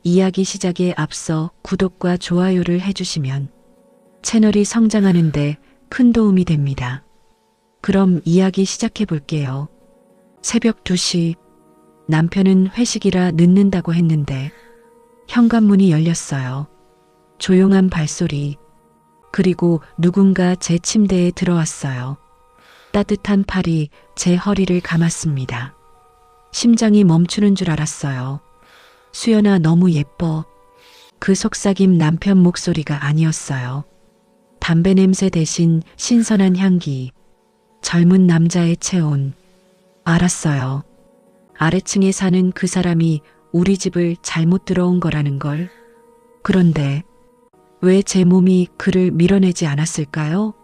이야기 시작에 앞서 구독과 좋아요를 해주시면 채널이 성장하는데 큰 도움이 됩니다. 그럼 이야기 시작해 볼게요. 새벽 2시 남편은 회식이라 늦는다고 했는데 현관문이 열렸어요. 조용한 발소리, 그리고 누군가 제 침대에 들어왔어요. 따뜻한 팔이 제 허리를 감았습니다. 심장이 멈추는 줄 알았어요. 수연아, 너무 예뻐. 그 속삭임 남편 목소리가 아니었어요. 담배 냄새 대신 신선한 향기, 젊은 남자의 체온. 알았어요. 아래층에 사는 그 사람이 우리 집을 잘못 들어온 거라는 걸. 그런데 왜 제 몸이 그를 밀어내지 않았을까요?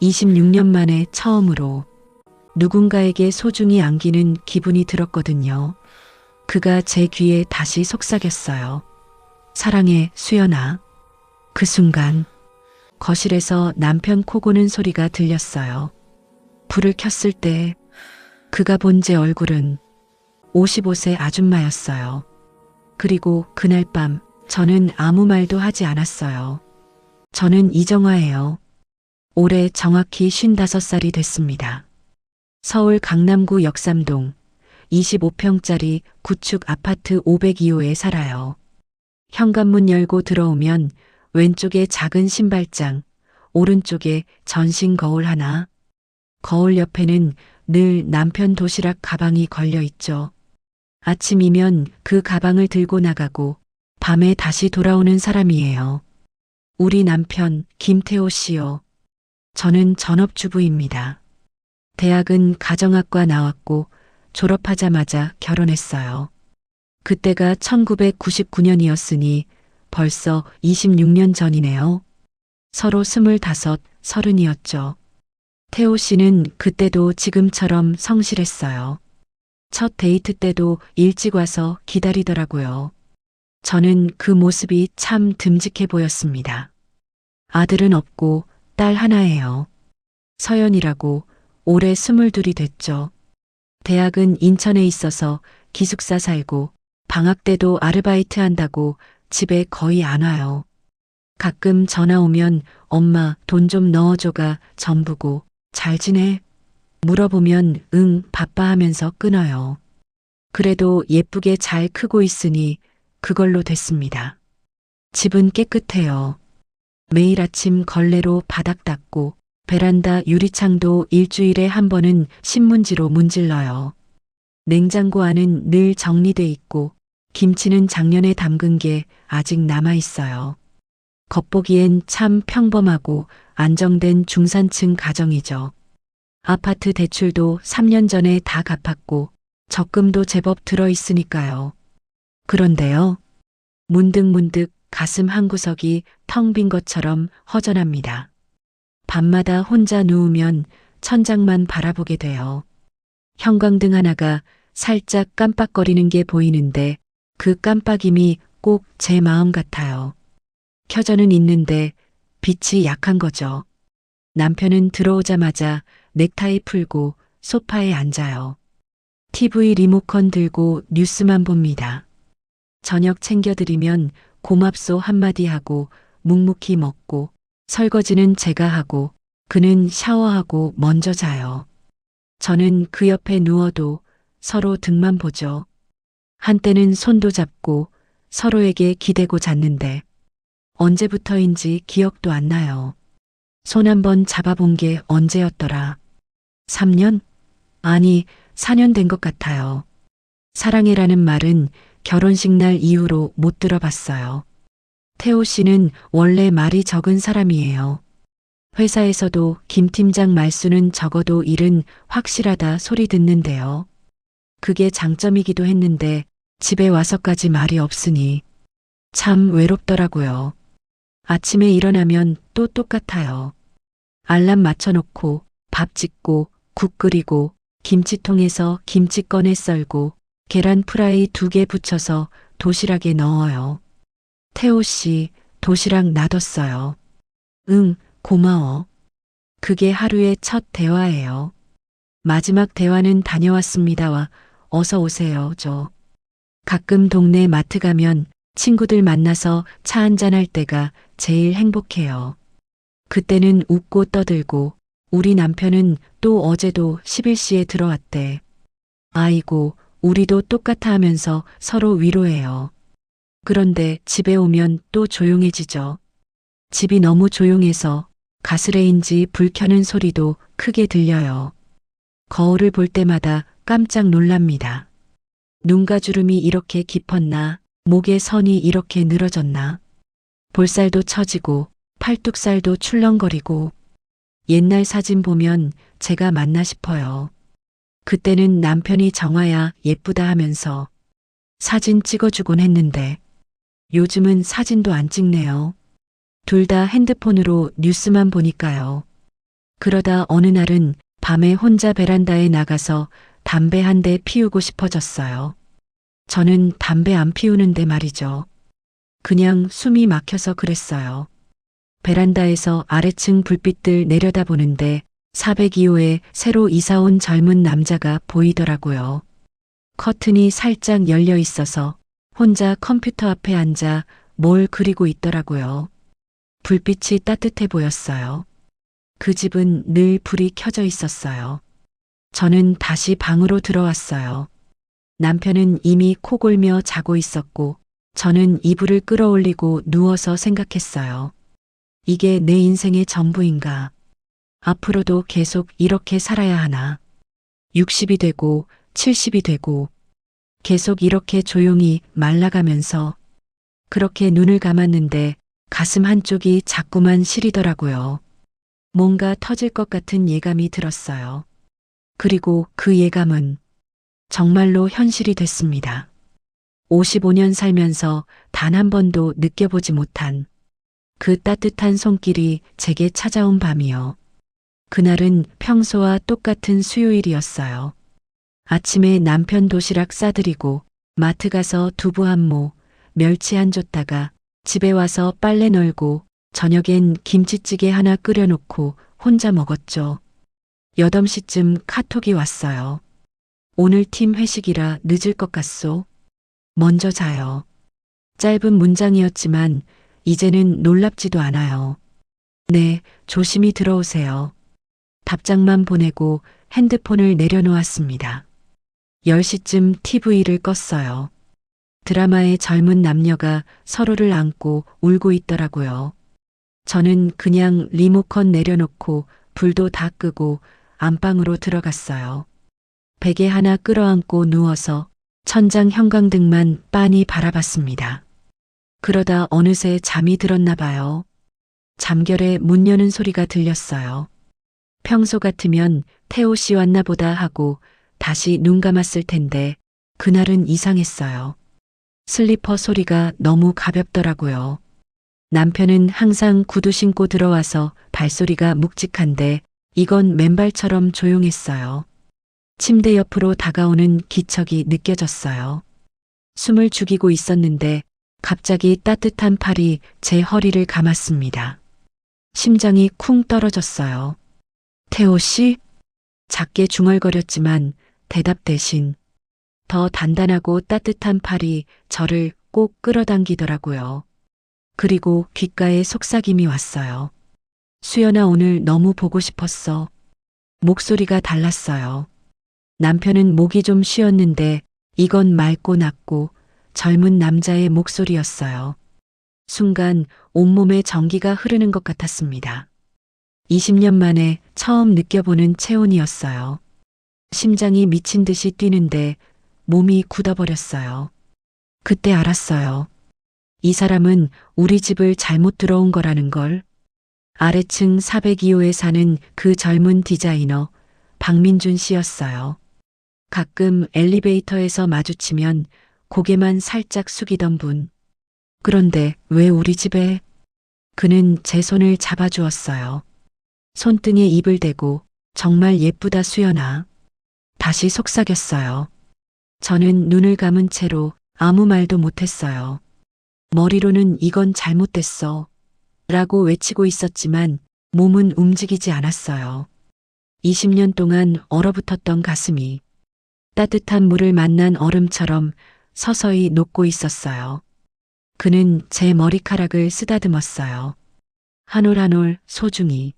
26년 만에 처음으로 누군가에게 소중히 안기는 기분이 들었거든요. 그가 제 귀에 다시 속삭였어요. 사랑해, 수연아. 그 순간 거실에서 남편 코 고는 소리가 들렸어요. 불을 켰을 때 그가 본 제 얼굴은 55세 아줌마였어요. 그리고 그날 밤 저는 아무 말도 하지 않았어요. 저는 이정화예요. 올해 정확히 55살이 됐습니다. 서울 강남구 역삼동 25평짜리 구축 아파트 502호에 살아요. 현관문 열고 들어오면 왼쪽에 작은 신발장, 오른쪽에 전신 거울 하나. 거울 옆에는 늘 남편 도시락 가방이 걸려 있죠. 아침이면 그 가방을 들고 나가고 밤에 다시 돌아오는 사람이에요. 우리 남편 김태호 씨요. 저는 전업주부입니다. 대학은 가정학과 나왔고 졸업하자마자 결혼했어요. 그때가 1999년이었으니 벌써 26년 전이네요. 서로 25, 30이었죠. 태호 씨는 그때도 지금처럼 성실했어요. 첫 데이트 때도 일찍 와서 기다리더라고요. 저는 그 모습이 참 듬직해 보였습니다. 아들은 없고 딸 하나예요. 서연이라고. 올해 22이 됐죠. 대학은 인천에 있어서 기숙사 살고 방학 때도 아르바이트 한다고 집에 거의 안 와요. 가끔 전화 오면 엄마 돈 좀 넣어줘가 전부고 잘 지내? 물어보면 응 바빠 하면서 끊어요. 그래도 예쁘게 잘 크고 있으니 그걸로 됐습니다. 집은 깨끗해요. 매일 아침 걸레로 바닥 닦고 베란다 유리창도 일주일에 한 번은 신문지로 문질러요. 냉장고 안은 늘 정리돼 있고 김치는 작년에 담근 게 아직 남아 있어요. 겉보기엔 참 평범하고 안정된 중산층 가정이죠. 아파트 대출도 3년 전에 다 갚았고 적금도 제법 들어 있으니까요. 그런데요. 문득문득 가슴 한구석이 텅 빈 것처럼 허전합니다. 밤마다 혼자 누우면 천장만 바라보게 돼요. 형광등 하나가 살짝 깜빡거리는 게 보이는데 그 깜빡임이 꼭 제 마음 같아요. 켜져는 있는데 빛이 약한 거죠. 남편은 들어오자마자 넥타이 풀고 소파에 앉아요. TV 리모컨 들고 뉴스만 봅니다. 저녁 챙겨드리면 고맙소 한마디 하고 묵묵히 먹고 설거지는 제가 하고 그는 샤워하고 먼저 자요. 저는 그 옆에 누워도 서로 등만 보죠. 한때는 손도 잡고 서로에게 기대고 잤는데 언제부터인지 기억도 안 나요. 손 한번 잡아본 게 언제였더라. 3년? 아니, 4년 된 것 같아요. 사랑해라는 말은 결혼식 날 이후로 못 들어봤어요. 태호 씨는 원래 말이 적은 사람이에요. 회사에서도 김 팀장 말수는 적어도 일은 확실하다 소리 듣는데요. 그게 장점이기도 했는데 집에 와서까지 말이 없으니 참 외롭더라고요. 아침에 일어나면 또 똑같아요. 알람 맞춰놓고 밥 짓고 국 끓이고 김치통에서 김치 꺼내 썰고 계란 프라이 2개 부쳐서 도시락에 넣어요. 태호 씨, 도시락 놔뒀어요. 응, 고마워. 그게 하루의 첫 대화예요. 마지막 대화는 다녀왔습니다와 어서 오세요, 저. 가끔 동네 마트 가면 친구들 만나서 차 한잔할 때가 제일 행복해요. 그때는 웃고 떠들고 우리 남편은 또 어제도 11시에 들어왔대. 아이고, 우리도 똑같아 하면서 서로 위로해요. 그런데 집에 오면 또 조용해지죠. 집이 너무 조용해서 가스레인지 불 켜는 소리도 크게 들려요. 거울을 볼 때마다 깜짝 놀랍니다. 눈가주름이 이렇게 깊었나, 목의 선이 이렇게 늘어졌나, 볼살도 처지고 팔뚝살도 출렁거리고, 옛날 사진 보면 제가 맞나 싶어요. 그때는 남편이 정화야 예쁘다 하면서 사진 찍어주곤 했는데 요즘은 사진도 안 찍네요. 둘 다 핸드폰으로 뉴스만 보니까요. 그러다 어느 날은 밤에 혼자 베란다에 나가서 담배 한 대 피우고 싶어졌어요. 저는 담배 안 피우는데 말이죠. 그냥 숨이 막혀서 그랬어요. 베란다에서 아래층 불빛들 내려다보는데 402호에 새로 이사 온 젊은 남자가 보이더라고요. 커튼이 살짝 열려 있어서 혼자 컴퓨터 앞에 앉아 뭘 그리고 있더라고요. 불빛이 따뜻해 보였어요. 그 집은 늘 불이 켜져 있었어요. 저는 다시 방으로 들어왔어요. 남편은 이미 코골며 자고 있었고 저는 이불을 끌어올리고 누워서 생각했어요. 이게 내 인생의 전부인가? 앞으로도 계속 이렇게 살아야 하나? 60이 되고 70이 되고 계속 이렇게 조용히 말라가면서 그렇게 눈을 감았는데 가슴 한쪽이 자꾸만 시리더라고요. 뭔가 터질 것 같은 예감이 들었어요. 그리고 그 예감은 정말로 현실이 됐습니다. 55년 살면서 단 한 번도 느껴보지 못한 그 따뜻한 손길이 제게 찾아온 밤이요. 그날은 평소와 똑같은 수요일이었어요. 아침에 남편 도시락 싸드리고 마트 가서 두부 한 모, 멸치 한 줬다가 집에 와서 빨래 널고 저녁엔 김치찌개 하나 끓여놓고 혼자 먹었죠. 8시쯤 카톡이 왔어요. 오늘 팀 회식이라 늦을 것 같소. 먼저 자요. 짧은 문장이었지만 이제는 놀랍지도 않아요. 네, 조심히 들어오세요. 답장만 보내고 핸드폰을 내려놓았습니다. 10시쯤 TV를 껐어요. 드라마의 젊은 남녀가 서로를 안고 울고 있더라고요. 저는 그냥 리모컨 내려놓고 불도 다 끄고 안방으로 들어갔어요. 베개 하나 끌어안고 누워서 천장 형광등만 빤히 바라봤습니다. 그러다 어느새 잠이 들었나 봐요. 잠결에 문 여는 소리가 들렸어요. 평소 같으면 태호 씨 왔나 보다 하고 다시 눈 감았을 텐데 그날은 이상했어요. 슬리퍼 소리가 너무 가볍더라고요. 남편은 항상 구두 신고 들어와서 발소리가 묵직한데 이건 맨발처럼 조용했어요. 침대 옆으로 다가오는 기척이 느껴졌어요. 숨을 죽이고 있었는데 갑자기 따뜻한 팔이 제 허리를 감았습니다. 심장이 쿵 떨어졌어요. 태호 씨? 작게 중얼거렸지만 대답 대신 더 단단하고 따뜻한 팔이 저를 꼭 끌어당기더라고요. 그리고 귓가에 속삭임이 왔어요. 수연아, 오늘 너무 보고 싶었어. 목소리가 달랐어요. 남편은 목이 좀 쉬었는데 이건 맑고 낮고 젊은 남자의 목소리였어요. 순간 온몸에 전기가 흐르는 것 같았습니다. 20년 만에 처음 느껴보는 체온이었어요. 심장이 미친 듯이 뛰는데 몸이 굳어버렸어요. 그때 알았어요. 이 사람은 우리 집을 잘못 들어온 거라는 걸. 아래층 402호에 사는 그 젊은 디자이너 박민준 씨였어요. 가끔 엘리베이터에서 마주치면 고개만 살짝 숙이던 분. 그런데 왜 우리 집에? 그는 제 손을 잡아주었어요. 손등에 입을 대고 정말 예쁘다 수연아. 다시 속삭였어요. 저는 눈을 감은 채로 아무 말도 못했어요. 머리로는 이건 잘못됐어 라고 외치고 있었지만 몸은 움직이지 않았어요. 20년 동안 얼어붙었던 가슴이 따뜻한 물을 만난 얼음처럼 서서히 녹고 있었어요. 그는 제 머리카락을 쓰다듬었어요. 한 올 한 올 소중히.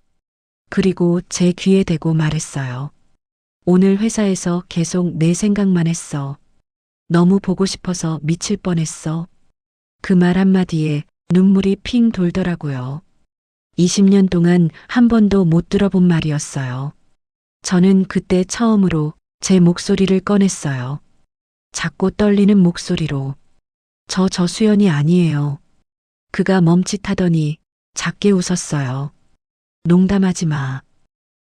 그리고 제 귀에 대고 말했어요. 오늘 회사에서 계속 내 생각만 했어. 너무 보고 싶어서 미칠 뻔했어. 그 말 한마디에 눈물이 핑 돌더라고요. 20년 동안 한 번도 못 들어본 말이었어요. 저는 그때 처음으로 제 목소리를 꺼냈어요. 작고 떨리는 목소리로. 저 저수연이 아니에요. 그가 멈칫하더니 작게 웃었어요. 농담하지 마.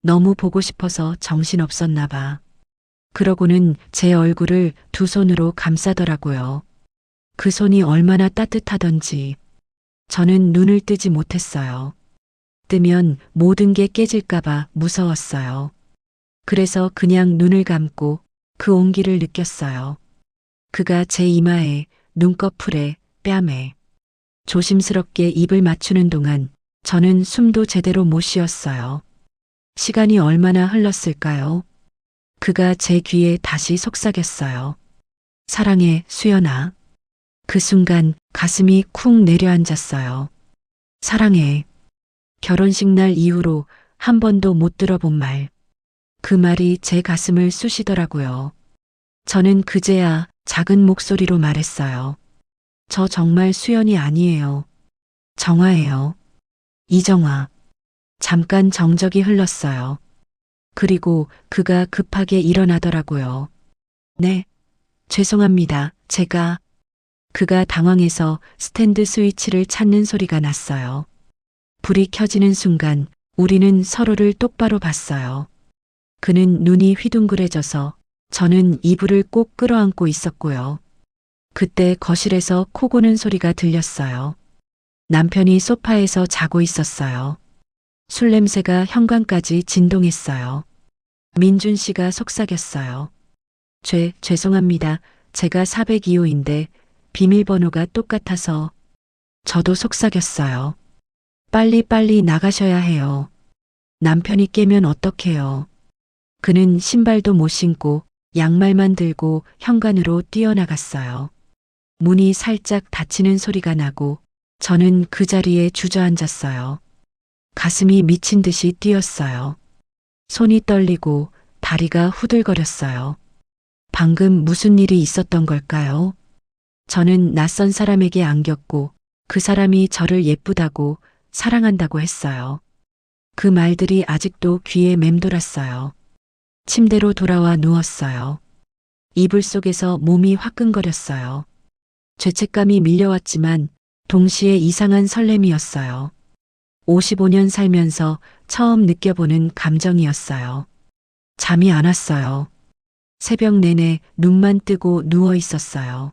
너무 보고 싶어서 정신없었나 봐. 그러고는 제 얼굴을 두 손으로 감싸더라고요. 그 손이 얼마나 따뜻하던지. 저는 눈을 뜨지 못했어요. 뜨면 모든 게 깨질까봐 무서웠어요. 그래서 그냥 눈을 감고 그 온기를 느꼈어요. 그가 제 이마에, 눈꺼풀에, 뺨에 조심스럽게 입을 맞추는 동안 저는 숨도 제대로 못 쉬었어요. 시간이 얼마나 흘렀을까요? 그가 제 귀에 다시 속삭였어요. 사랑해, 수연아. 그 순간 가슴이 쿵 내려앉았어요. 사랑해. 결혼식 날 이후로 한 번도 못 들어본 말. 그 말이 제 가슴을 쑤시더라고요. 저는 그제야 작은 목소리로 말했어요. 저 정말 수연이 아니에요. 정화예요. 이정화. 잠깐 정적이 흘렀어요. 그리고 그가 급하게 일어나더라고요. 네, 죄송합니다. 그가 당황해서 스탠드 스위치를 찾는 소리가 났어요. 불이 켜지는 순간 우리는 서로를 똑바로 봤어요. 그는 눈이 휘둥그레져서 저는 이불을 꼭 끌어안고 있었고요. 그때 거실에서 코 고는 소리가 들렸어요. 남편이 소파에서 자고 있었어요. 술 냄새가 현관까지 진동했어요. 민준 씨가 속삭였어요. 죄송합니다. 제가 402호인데 비밀번호가 똑같아서. 저도 속삭였어요. 빨리 나가셔야 해요. 남편이 깨면 어떡해요. 그는 신발도 못 신고 양말만 들고 현관으로 뛰어나갔어요. 문이 살짝 닫히는 소리가 나고 저는 그 자리에 주저앉았어요. 가슴이 미친 듯이 뛰었어요. 손이 떨리고 다리가 후들거렸어요. 방금 무슨 일이 있었던 걸까요? 저는 낯선 사람에게 안겼고 그 사람이 저를 예쁘다고 사랑한다고 했어요. 그 말들이 아직도 귀에 맴돌았어요. 침대로 돌아와 누웠어요. 이불 속에서 몸이 화끈거렸어요. 죄책감이 밀려왔지만 동시에 이상한 설렘이었어요. 55년 살면서 처음 느껴보는 감정이었어요. 잠이 안 왔어요. 새벽 내내 눈만 뜨고 누워 있었어요.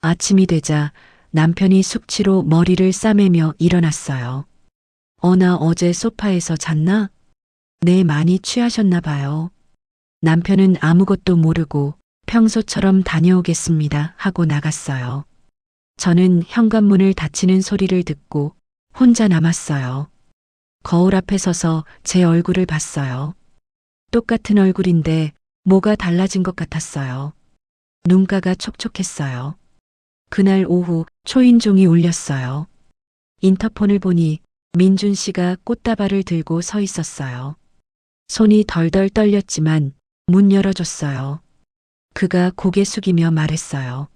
아침이 되자 남편이 숙취로 머리를 싸매며 일어났어요. 나 어제 소파에서 잤나? 네, 많이 취하셨나 봐요. 남편은 아무것도 모르고 평소처럼 다녀오겠습니다 하고 나갔어요. 저는 현관문을 닫히는 소리를 듣고 혼자 남았어요. 거울 앞에 서서 제 얼굴을 봤어요. 똑같은 얼굴인데 뭐가 달라진 것 같았어요. 눈가가 촉촉했어요. 그날 오후 초인종이 울렸어요. 인터폰을 보니 민준 씨가 꽃다발을 들고 서 있었어요. 손이 덜덜 떨렸지만 문 열어줬어요. 그가 고개 숙이며 말했어요.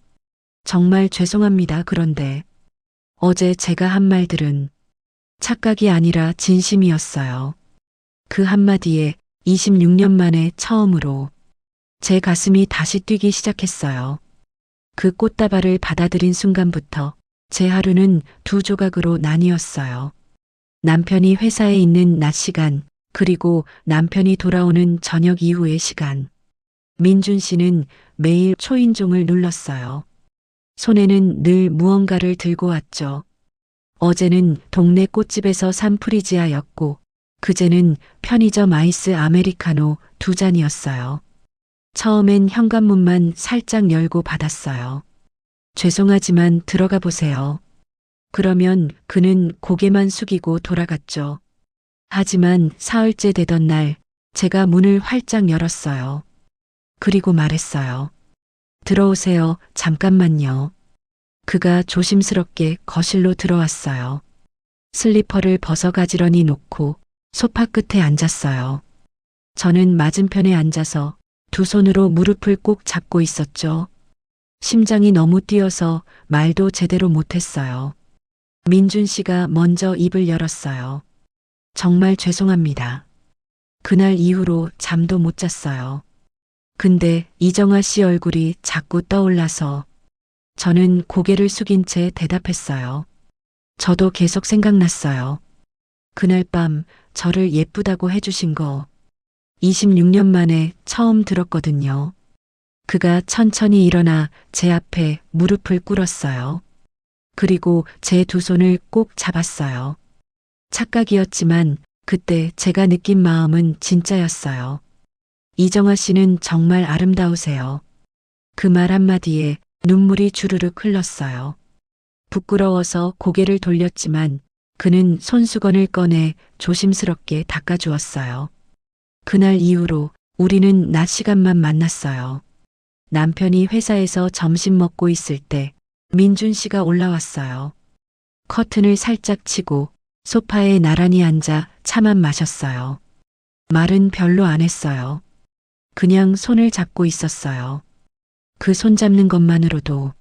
정말 죄송합니다. 그런데 어제 제가 한 말들은 착각이 아니라 진심이었어요. 그 한마디에 26년 만에 처음으로 제 가슴이 다시 뛰기 시작했어요. 그 꽃다발을 받아들인 순간부터 제 하루는 두 조각으로 나뉘었어요. 남편이 회사에 있는 낮 시간, 그리고 남편이 돌아오는 저녁 이후의 시간. 민준 씨는 매일 초인종을 눌렀어요. 손에는 늘 무언가를 들고 왔죠. 어제는 동네 꽃집에서 산 프리지아였고, 그제는 편의점 아이스 아메리카노 2잔이었어요. 처음엔 현관문만 살짝 열고 받았어요. 죄송하지만 들어가 보세요. 그러면 그는 고개만 숙이고 돌아갔죠. 하지만 사흘째 되던 날 제가 문을 활짝 열었어요. 그리고 말했어요. 들어오세요. 잠깐만요. 그가 조심스럽게 거실로 들어왔어요. 슬리퍼를 벗어 가지런히 놓고 소파 끝에 앉았어요. 저는 맞은편에 앉아서 두 손으로 무릎을 꼭 잡고 있었죠. 심장이 너무 뛰어서 말도 제대로 못했어요. 민준 씨가 먼저 입을 열었어요. 정말 죄송합니다. 그날 이후로 잠도 못 잤어요. 근데 이정아 씨 얼굴이 자꾸 떠올라서 저는 고개를 숙인 채 대답했어요. 저도 계속 생각났어요. 그날 밤 저를 예쁘다고 해주신 거 26년 만에 처음 들었거든요. 그가 천천히 일어나 제 앞에 무릎을 꿇었어요. 그리고 제 두 손을 꼭 잡았어요. 착각이었지만 그때 제가 느낀 마음은 진짜였어요. 이정아 씨는 정말 아름다우세요. 그 말 한마디에 눈물이 주르륵 흘렀어요. 부끄러워서 고개를 돌렸지만 그는 손수건을 꺼내 조심스럽게 닦아주었어요. 그날 이후로 우리는 낮 시간만 만났어요. 남편이 회사에서 점심 먹고 있을 때 민준 씨가 올라왔어요. 커튼을 살짝 치고 소파에 나란히 앉아 차만 마셨어요. 말은 별로 안 했어요. 그냥 손을 잡고 있었어요. 그 손 잡는 것만으로도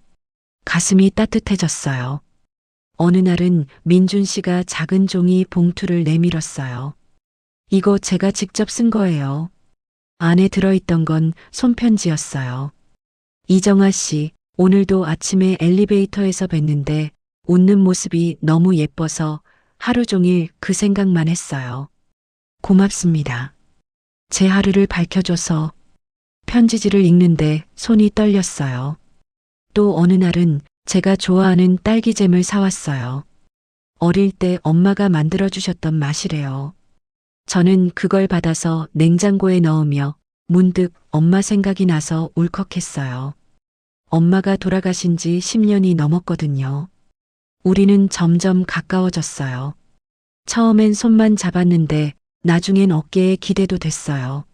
가슴이 따뜻해졌어요. 어느 날은 민준 씨가 작은 종이 봉투를 내밀었어요. 이거 제가 직접 쓴 거예요. 안에 들어있던 건 손편지였어요. 이정아 씨, 오늘도 아침에 엘리베이터에서 뵀는데 웃는 모습이 너무 예뻐서 하루 종일 그 생각만 했어요. 고맙습니다. 제 하루를 밝혀줘서. 편지지를 읽는데 손이 떨렸어요. 또 어느 날은 제가 좋아하는 딸기잼을 사왔어요. 어릴 때 엄마가 만들어주셨던 맛이래요. 저는 그걸 받아서 냉장고에 넣으며 문득 엄마 생각이 나서 울컥했어요. 엄마가 돌아가신 지 10년이 넘었거든요. 우리는 점점 가까워졌어요. 처음엔 손만 잡았는데 나중엔 어깨에 기대도 됐어요.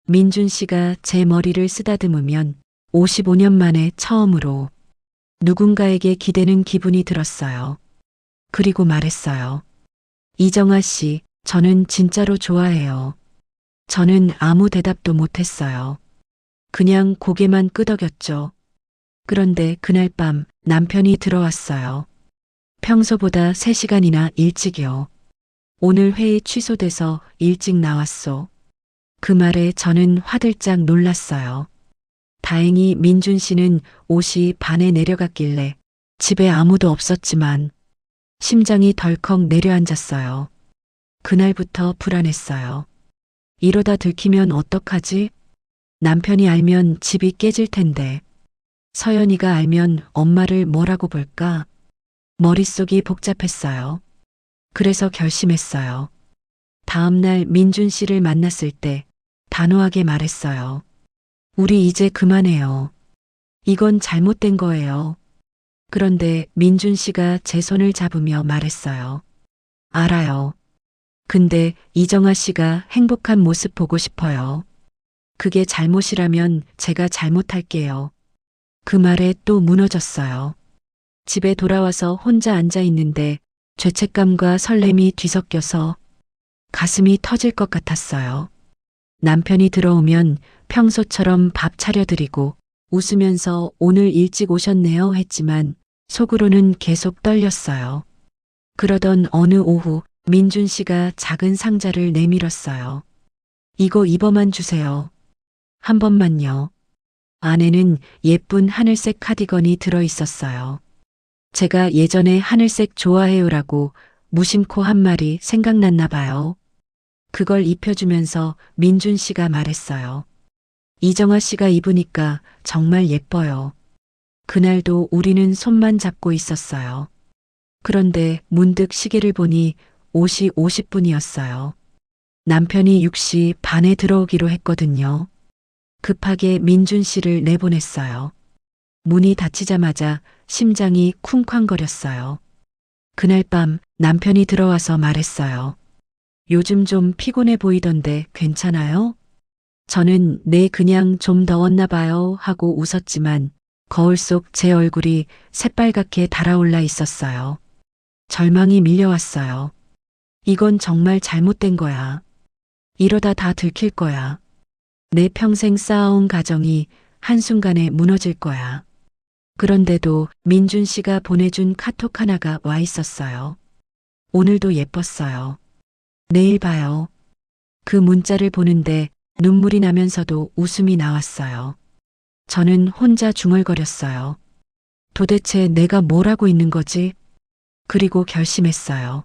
민준 씨가 제 머리를 쓰다듬으면 55년 만에 처음으로 누군가에게 기대는 기분이 들었어요. 그리고 말했어요. 이정아 씨, 저는 진짜로 좋아해요. 저는 아무 대답도 못했어요. 그냥 고개만 끄덕였죠. 그런데 그날 밤 남편이 들어왔어요. 평소보다 3시간이나 일찍이요. 오늘 회의 취소돼서 일찍 나왔소. 그 말에 저는 화들짝 놀랐어요. 다행히 민준 씨는 옷이 반에 내려갔길래 집에 아무도 없었지만 심장이 덜컥 내려앉았어요. 그날부터 불안했어요. 이러다 들키면 어떡하지? 남편이 알면 집이 깨질 텐데. 서연이가 알면 엄마를 뭐라고 볼까? 머릿속이 복잡했어요. 그래서 결심했어요. 다음날 민준 씨를 만났을 때 단호하게 말했어요. 우리 이제 그만해요. 이건 잘못된 거예요. 그런데 민준 씨가 제 손을 잡으며 말했어요. 알아요. 근데 이정아 씨가 행복한 모습 보고 싶어요. 그게 잘못이라면 제가 잘못할게요. 그 말에 또 무너졌어요. 집에 돌아와서 혼자 앉아 있는데 죄책감과 설렘이 뒤섞여서 가슴이 터질 것 같았어요. 남편이 들어오면 평소처럼 밥 차려드리고 웃으면서 오늘 일찍 오셨네요 했지만 속으로는 계속 떨렸어요. 그러던 어느 오후 민준 씨가 작은 상자를 내밀었어요. 이거 입어만 주세요. 한 번만요. 안에는 예쁜 하늘색 카디건이 들어 있었어요. 제가 예전에 하늘색 좋아해요라고 무심코 한 말이 생각났나 봐요. 그걸 입혀주면서 민준 씨가 말했어요. 이정아 씨가 입으니까 정말 예뻐요. 그날도 우리는 손만 잡고 있었어요. 그런데 문득 시계를 보니 옷이 50분이었어요. 남편이 6시 반에 들어오기로 했거든요. 급하게 민준 씨를 내보냈어요. 문이 닫히자마자 심장이 쿵쾅거렸어요. 그날 밤 남편이 들어와서 말했어요. 요즘 좀 피곤해 보이던데 괜찮아요? 저는 네 그냥 좀 더웠나 봐요 하고 웃었지만 거울 속 제 얼굴이 새빨갛게 달아올라 있었어요. 절망이 밀려왔어요. 이건 정말 잘못된 거야. 이러다 다 들킬 거야. 내 평생 쌓아온 가정이 한순간에 무너질 거야. 그런데도 민준 씨가 보내준 카톡 하나가 와 있었어요. 오늘도 예뻤어요. 내일 봐요. 그 문자를 보는데 눈물이 나면서도 웃음이 나왔어요. 저는 혼자 중얼거렸어요. 도대체 내가 뭘 하고 있는 거지? 그리고 결심했어요.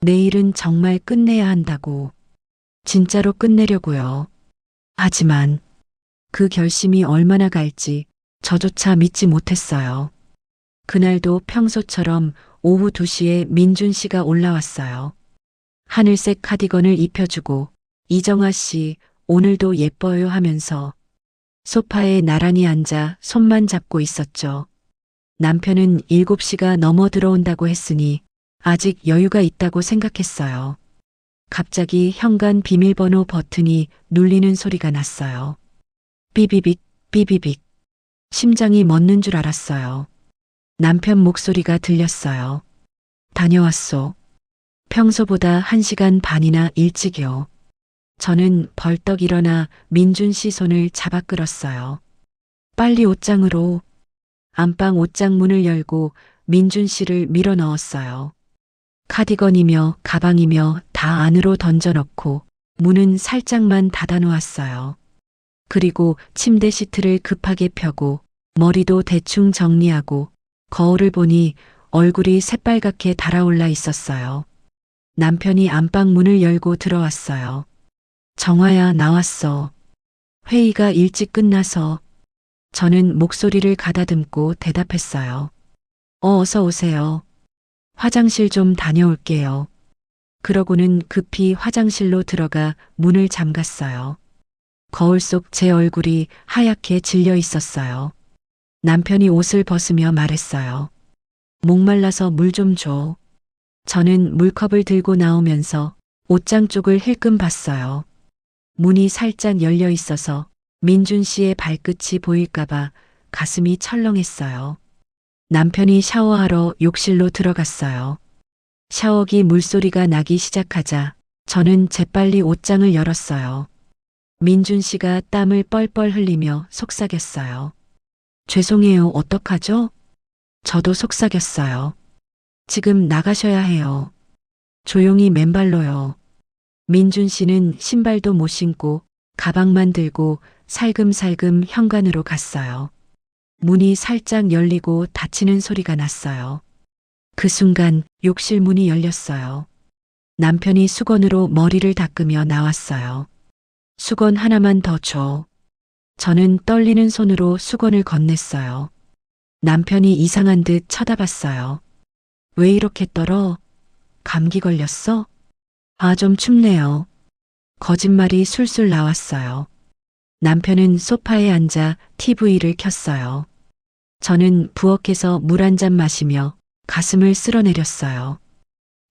내일은 정말 끝내야 한다고. 진짜로 끝내려고요. 하지만 그 결심이 얼마나 갈지 저조차 믿지 못했어요. 그날도 평소처럼 오후 2시에 민준 씨가 올라왔어요. 하늘색 카디건을 입혀주고 이정아 씨 오늘도 예뻐요 하면서 소파에 나란히 앉아 손만 잡고 있었죠. 남편은 7시가 넘어 들어온다고 했으니 아직 여유가 있다고 생각했어요. 갑자기 현관 비밀번호 버튼이 눌리는 소리가 났어요. 삐비빅, 삐비빅. 심장이 멎는 줄 알았어요. 남편 목소리가 들렸어요. 다녀왔소. 평소보다 1시간 반이나 일찍이요. 저는 벌떡 일어나 민준 씨 손을 잡아 끌었어요. 빨리 옷장으로. 안방 옷장 문을 열고 민준 씨를 밀어 넣었어요. 카디건이며 가방이며 다 안으로 던져넣고 문은 살짝만 닫아 놓았어요. 그리고 침대 시트를 급하게 펴고 머리도 대충 정리하고 거울을 보니 얼굴이 새빨갛게 달아올라 있었어요. 남편이 안방 문을 열고 들어왔어요. 정화야, 나왔어. 회의가 일찍 끝나서. 저는 목소리를 가다듬고 대답했어요. 어서 오세요. 화장실 좀 다녀올게요. 그러고는 급히 화장실로 들어가 문을 잠갔어요. 거울 속 제 얼굴이 하얗게 질려 있었어요. 남편이 옷을 벗으며 말했어요. 목말라서 물 좀 줘. 저는 물컵을 들고 나오면서 옷장 쪽을 힐끔 봤어요. 문이 살짝 열려 있어서 민준 씨의 발끝이 보일까봐 가슴이 철렁했어요. 남편이 샤워하러 욕실로 들어갔어요. 샤워기 물소리가 나기 시작하자 저는 재빨리 옷장을 열었어요. 민준 씨가 땀을 뻘뻘 흘리며 속삭였어요. 죄송해요, 어떡하죠? 저도 속삭였어요. 지금 나가셔야 해요. 조용히 맨발로요. 민준 씨는 신발도 못 신고 가방만 들고 살금살금 현관으로 갔어요. 문이 살짝 열리고 닫히는 소리가 났어요. 그 순간 욕실 문이 열렸어요. 남편이 수건으로 머리를 닦으며 나왔어요. 수건 하나만 더 줘. 저는 떨리는 손으로 수건을 건넸어요. 남편이 이상한 듯 쳐다봤어요. 왜 이렇게 떨어? 감기 걸렸어? 아, 좀 춥네요. 거짓말이 술술 나왔어요. 남편은 소파에 앉아 TV를 켰어요. 저는 부엌에서 물 한 잔 마시며 가슴을 쓸어내렸어요.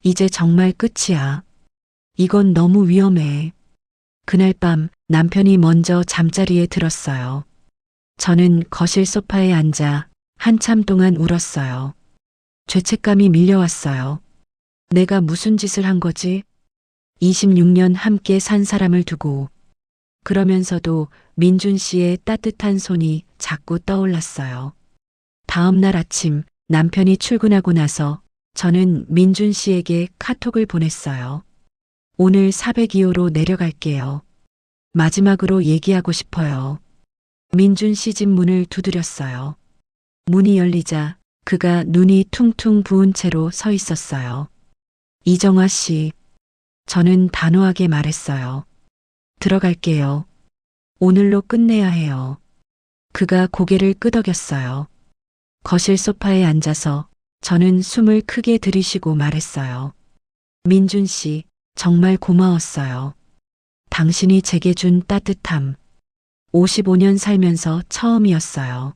이제 정말 끝이야. 이건 너무 위험해. 그날 밤 남편이 먼저 잠자리에 들었어요. 저는 거실 소파에 앉아 한참 동안 울었어요. 죄책감이 밀려왔어요. 내가 무슨 짓을 한 거지? 26년 함께 산 사람을 두고. 그러면서도 민준 씨의 따뜻한 손이 자꾸 떠올랐어요. 다음 날 아침 남편이 출근하고 나서 저는 민준 씨에게 카톡을 보냈어요. 오늘 402호로 내려갈게요. 마지막으로 얘기하고 싶어요. 민준 씨 집 문을 두드렸어요. 문이 열리자 그가 눈이 퉁퉁 부은 채로 서 있었어요. 이정아 씨. 저는 단호하게 말했어요. 들어갈게요. 오늘로 끝내야 해요. 그가 고개를 끄덕였어요. 거실 소파에 앉아서 저는 숨을 크게 들이쉬고 말했어요. 민준 씨, 정말 고마웠어요. 당신이 제게 준 따뜻함. 55년 살면서 처음이었어요.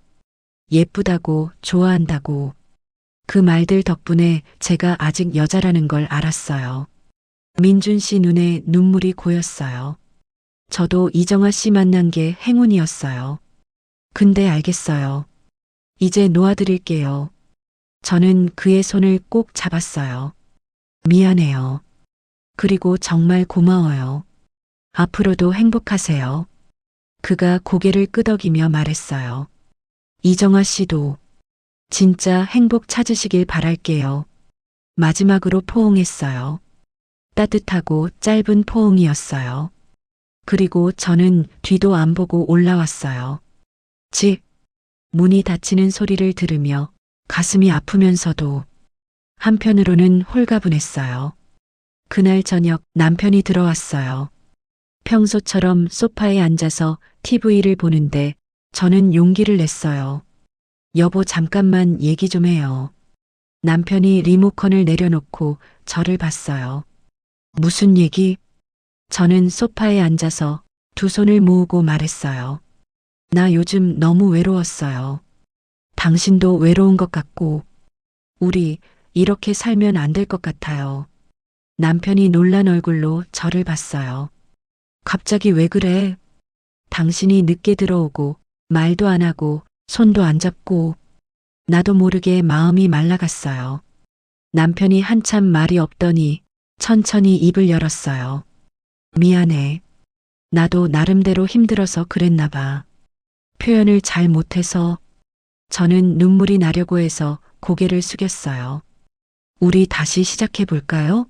예쁘다고, 좋아한다고. 그 말들 덕분에 제가 아직 여자라는 걸 알았어요. 민준 씨 눈에 눈물이 고였어요. 저도 이정아 씨 만난 게 행운이었어요. 근데 알겠어요. 이제 놓아드릴게요. 저는 그의 손을 꼭 잡았어요. 미안해요. 그리고 정말 고마워요. 앞으로도 행복하세요. 그가 고개를 끄덕이며 말했어요. 이정아 씨도 진짜 행복 찾으시길 바랄게요. 마지막으로 포옹했어요. 따뜻하고 짧은 포옹이었어요. 그리고 저는 뒤도 안 보고 올라왔어요. 집, 문이 닫히는 소리를 들으며 가슴이 아프면서도 한편으로는 홀가분했어요. 그날 저녁 남편이 들어왔어요. 평소처럼 소파에 앉아서 TV를 보는데 저는 용기를 냈어요. 여보, 잠깐만 얘기 좀 해요. 남편이 리모컨을 내려놓고 저를 봤어요. 무슨 얘기? 저는 소파에 앉아서 두 손을 모으고 말했어요. 나 요즘 너무 외로웠어요. 당신도 외로운 것 같고, 우리 이렇게 살면 안 될 것 같아요. 남편이 놀란 얼굴로 저를 봤어요. 갑자기 왜 그래? 당신이 늦게 들어오고, 말도 안 하고, 손도 안 잡고, 나도 모르게 마음이 말라갔어요. 남편이 한참 말이 없더니 천천히 입을 열었어요. 미안해. 나도 나름대로 힘들어서 그랬나 봐. 표현을 잘 못해서. 저는 눈물이 나려고 해서 고개를 숙였어요. 우리 다시 시작해 볼까요?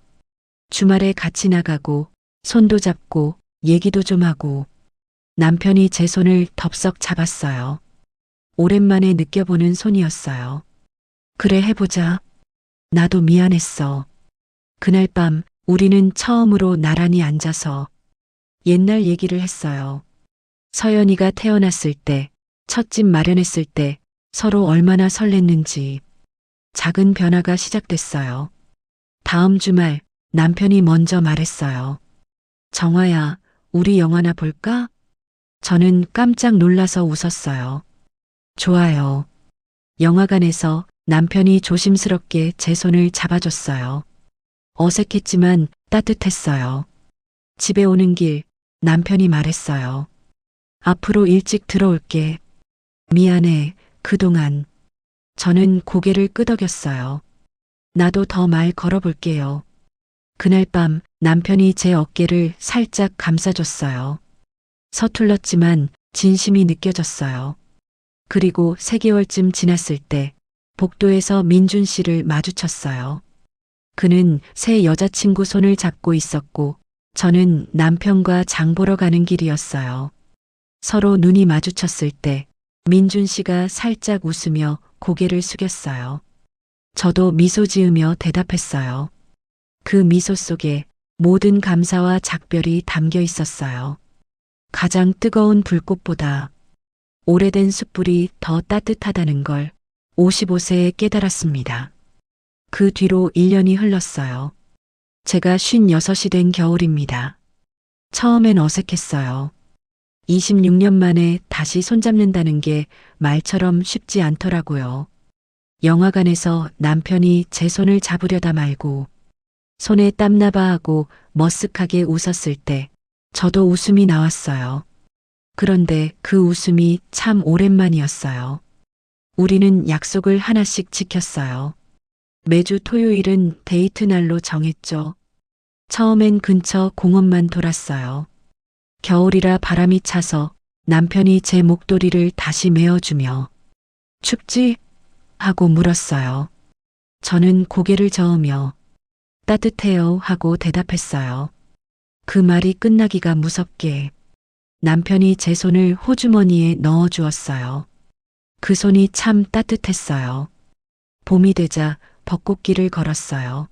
주말에 같이 나가고 손도 잡고 얘기도 좀 하고. 남편이 제 손을 덥석 잡았어요. 오랜만에 느껴보는 손이었어요. 그래, 해보자. 나도 미안했어. 그날 밤 우리는 처음으로 나란히 앉아서 옛날 얘기를 했어요. 서연이가 태어났을 때, 첫 집 마련했을 때 서로 얼마나 설렜는지. 작은 변화가 시작됐어요. 다음 주말 남편이 먼저 말했어요. 정화야, 우리 영화나 볼까? 저는 깜짝 놀라서 웃었어요. 좋아요. 영화관에서 남편이 조심스럽게 제 손을 잡아줬어요. 어색했지만 따뜻했어요. 집에 오는 길 남편이 말했어요. 앞으로 일찍 들어올게. 미안해, 그동안. 저는 고개를 끄덕였어요. 나도 더 말 걸어볼게요. 그날 밤 남편이 제 어깨를 살짝 감싸줬어요. 서툴렀지만 진심이 느껴졌어요. 그리고 3개월쯤 지났을 때 복도에서 민준 씨를 마주쳤어요. 그는 새 여자친구 손을 잡고 있었고 저는 남편과 장 보러 가는 길이었어요. 서로 눈이 마주쳤을 때 민준 씨가 살짝 웃으며 고개를 숙였어요. 저도 미소 지으며 대답했어요. 그 미소 속에 모든 감사와 작별이 담겨 있었어요. 가장 뜨거운 불꽃보다 오래된 숯불이 더 따뜻하다는 걸 55세에 깨달았습니다. 그 뒤로 1년이 흘렀어요. 제가 56이 된 겨울입니다. 처음엔 어색했어요. 26년 만에 다시 손잡는다는 게 말처럼 쉽지 않더라고요. 영화관에서 남편이 제 손을 잡으려다 말고 손에 땀나바하고 머쓱하게 웃었을 때 저도 웃음이 나왔어요. 그런데 그 웃음이 참 오랜만이었어요. 우리는 약속을 하나씩 지켰어요. 매주 토요일은 데이트 날로 정했죠. 처음엔 근처 공원만 돌았어요. 겨울이라 바람이 차서 남편이 제 목도리를 다시 메어주며 춥지? 하고 물었어요. 저는 고개를 저으며 따뜻해요 하고 대답했어요. 그 말이 끝나기가 무섭게 남편이 제 손을 호주머니에 넣어 주었어요. 그 손이 참 따뜻했어요. 봄이 되자 벚꽃길을 걸었어요.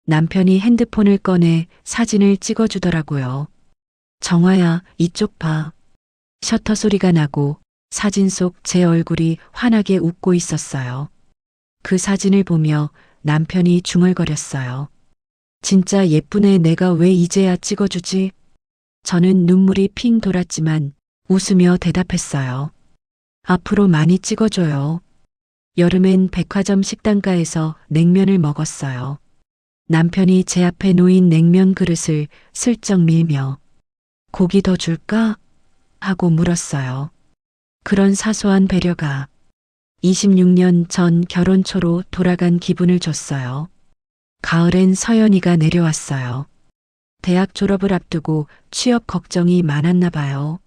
남편이 핸드폰을 꺼내 사진을 찍어주더라고요. 정화야, 이쪽 봐. 셔터 소리가 나고 사진 속 제 얼굴이 환하게 웃고 있었어요. 그 사진을 보며 남편이 중얼거렸어요. 진짜 예쁘네, 내가 왜 이제야 찍어주지? 저는 눈물이 핑 돌았지만 웃으며 대답했어요. 앞으로 많이 찍어줘요. 여름엔 백화점 식당가에서 냉면을 먹었어요. 남편이 제 앞에 놓인 냉면 그릇을 슬쩍 밀며 고기 더 줄까? 하고 물었어요. 그런 사소한 배려가 26년 전 결혼 초로 돌아간 기분을 줬어요. 가을엔 서연이가 내려왔어요. 대학 졸업을 앞두고 취업 걱정이 많았나 봐요.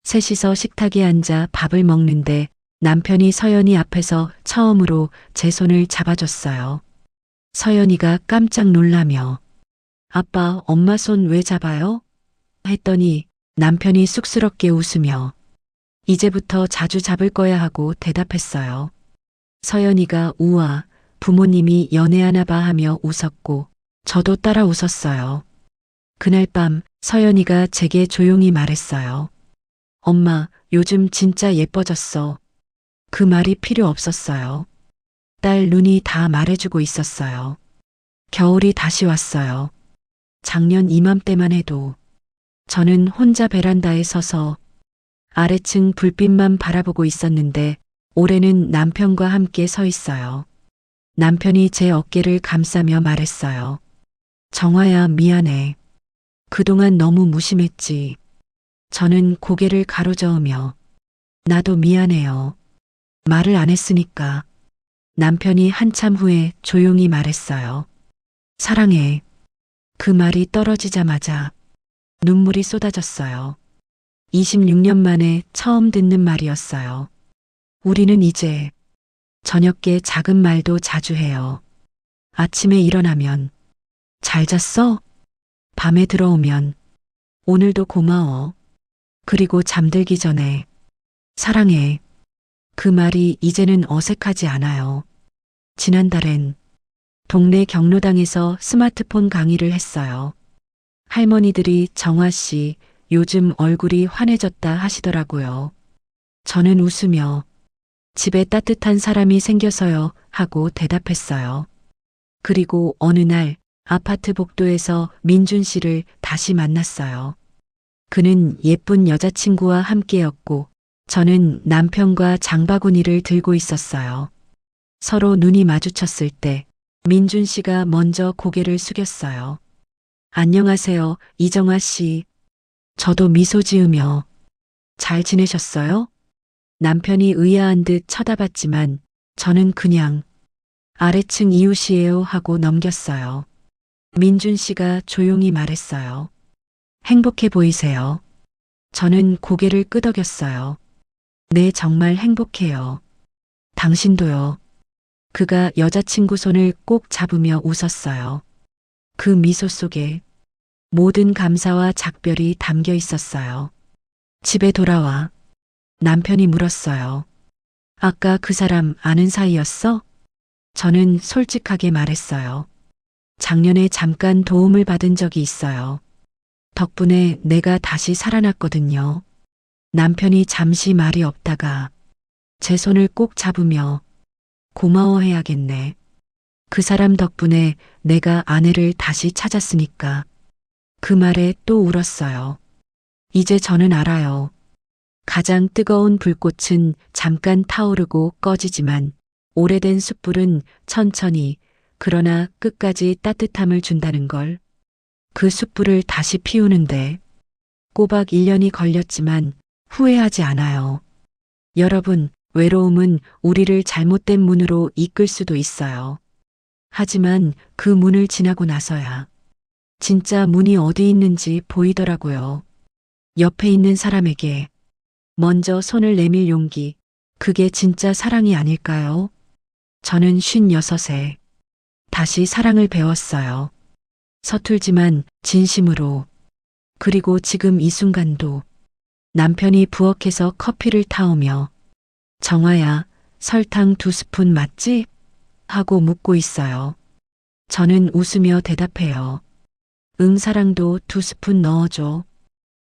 셋이서 식탁에 앉아 밥을 먹는데 남편이 서연이 앞에서 처음으로 제 손을 잡아줬어요. 서연이가 깜짝 놀라며 아빠, 엄마 손 왜 잡아요? 했더니 남편이 쑥스럽게 웃으며 이제부터 자주 잡을 거야 하고 대답했어요. 서연이가 우와, 부모님이 연애하나 봐 하며 웃었고 저도 따라 웃었어요. 그날 밤 서연이가 제게 조용히 말했어요. 엄마, 요즘 진짜 예뻐졌어. 그 말이 필요 없었어요. 딸 눈이 다 말해주고 있었어요. 겨울이 다시 왔어요. 작년 이맘때만 해도 저는 혼자 베란다에 서서 아래층 불빛만 바라보고 있었는데 올해는 남편과 함께 서 있어요. 남편이 제 어깨를 감싸며 말했어요. 정화야, 미안해. 그동안 너무 무심했지. 저는 고개를 가로저으며 나도 미안해요. 말을 안 했으니까. 남편이 한참 후에 조용히 말했어요. 사랑해. 그 말이 떨어지자마자 눈물이 쏟아졌어요. 26년 만에 처음 듣는 말이었어요. 우리는 이제 저녁에 작은 말도 자주 해요. 아침에 일어나면 잘 잤어? 밤에 들어오면 오늘도 고마워. 그리고 잠들기 전에 사랑해. 그 말이 이제는 어색하지 않아요. 지난달엔 동네 경로당에서 스마트폰 강의를 했어요. 할머니들이 정화 씨, 요즘 얼굴이 환해졌다 하시더라고요. 저는 웃으며 집에 따뜻한 사람이 생겨서요 하고 대답했어요. 그리고 어느 날 아파트 복도에서 민준 씨를 다시 만났어요. 그는 예쁜 여자친구와 함께였고 저는 남편과 장바구니를 들고 있었어요. 서로 눈이 마주쳤을 때 민준 씨가 먼저 고개를 숙였어요. 안녕하세요, 이정아 씨. 저도 미소 지으며 잘 지내셨어요? 남편이 의아한 듯 쳐다봤지만 저는 그냥 아래층 이웃이에요 하고 넘겼어요. 민준 씨가 조용히 말했어요. 행복해 보이세요. 저는 고개를 끄덕였어요. 네, 정말 행복해요. 당신도요. 그가 여자친구 손을 꼭 잡으며 웃었어요. 그 미소 속에 모든 감사와 작별이 담겨 있었어요. 집에 돌아와 남편이 물었어요. 아까 그 사람 아는 사이였어? 저는 솔직하게 말했어요. 작년에 잠깐 도움을 받은 적이 있어요. 덕분에 내가 다시 살아났거든요. 남편이 잠시 말이 없다가 제 손을 꼭 잡으며 고마워해야겠네. 그 사람 덕분에 내가 아내를 다시 찾았으니까. 그 말에 또 울었어요. 이제 저는 알아요. 가장 뜨거운 불꽃은 잠깐 타오르고 꺼지지만 오래된 숯불은 천천히 그러나 끝까지 따뜻함을 준다는 걸. 그 숯불을 다시 피우는데 꼬박 1년이 걸렸지만 후회하지 않아요. 여러분, 외로움은 우리를 잘못된 문으로 이끌 수도 있어요. 하지만 그 문을 지나고 나서야 진짜 문이 어디 있는지 보이더라고요. 옆에 있는 사람에게 먼저 손을 내밀 용기, 그게 진짜 사랑이 아닐까요? 저는 56에 다시 사랑을 배웠어요. 서툴지만 진심으로. 그리고 지금 이 순간도 남편이 부엌에서 커피를 타오며 정화야, 설탕 2스푼 맞지? 하고 묻고 있어요. 저는 웃으며 대답해요. 응, 사랑도 2스푼 넣어줘.